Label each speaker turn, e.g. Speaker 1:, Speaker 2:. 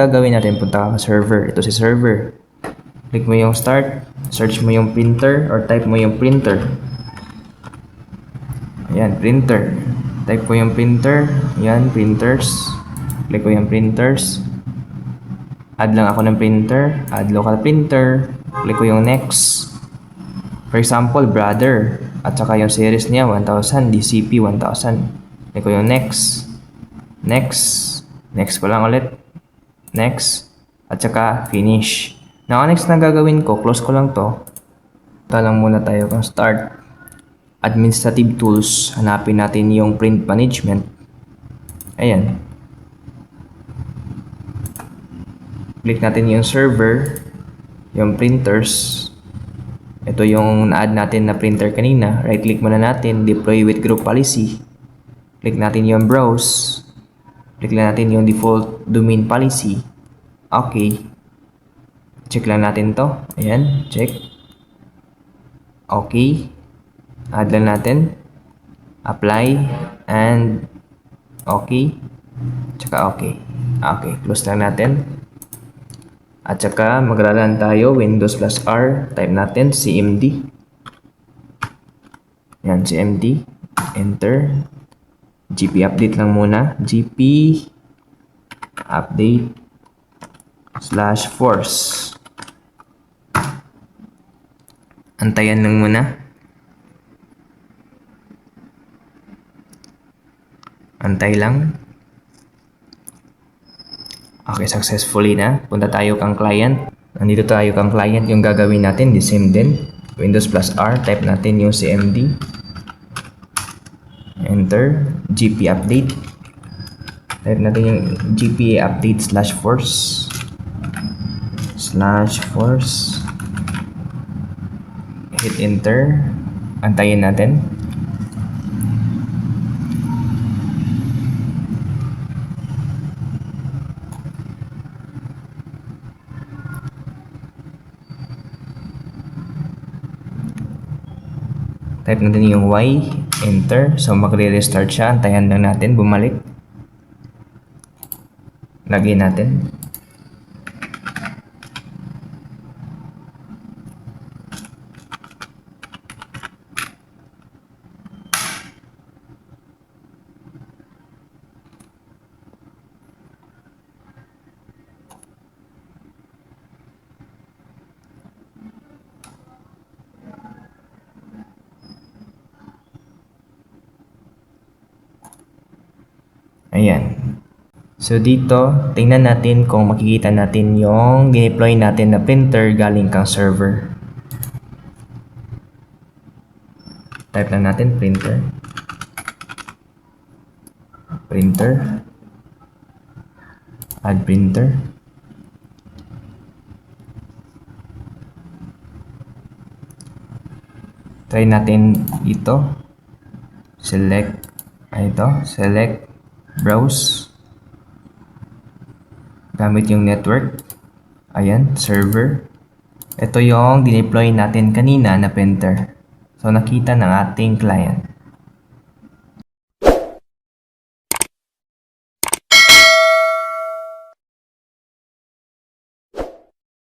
Speaker 1: Gagawin natin, punta ka sa server. Ito si server. Click mo yung start, search mo yung printer or type mo yung printer. Ayan, printer. Type ko yung printer. Ayan, printers. Click ko yung printers. Add lang ako ng printer. Add local printer. Click ko yung next. For example, brother. At saka yung series niya, 1000, DCP 1000. Click ko yung next. Next. Next ko lang ulit. Next. At saka finish. Now, next na gagawin ko, close ko lang to. Punta lang muna tayo kung start. Administrative tools. Hanapin natin yung print management. Ayan. Click natin yung server. Yung printers. Ito yung na-add natin na printer kanina. Right click muna natin. Deploy with group policy. Click natin yung browse. Click lang natin yung default domain policy. Okay. Check lang natin to. Ayan. Check. Okay. Add lang natin. Apply. And okay. Tsaka okay. Okay. Close lang natin. At saka magralan tayo. Windows plus R. Type natin CMD. Ayan. CMD. Enter. GP update lang muna. GP update /force. Antayan lang muna. Antay lang. Okay, successfully na. Punta tayo kang client. Nandito tayo kang client. Yung gagawin natin, the same din. Windows plus R. Type natin yung CMD. Enter. GP update. Type natin yung GPA update /force. /force. Hit enter. Antayin natin. Type natin yung Y. Enter. So magre-restart siya. Antayan lang natin. Bumalik. Lagyan natin. Ayan. So dito, tingnan natin kung makikita natin yung dineploy natin na printer galing kang server. Type lang natin printer. Printer. Add printer. Try natin ito. Select. Select. Browse. Gamit yung network. Ayan, server. Ito yung dineploy natin kanina na printer. So, nakita ng ating client.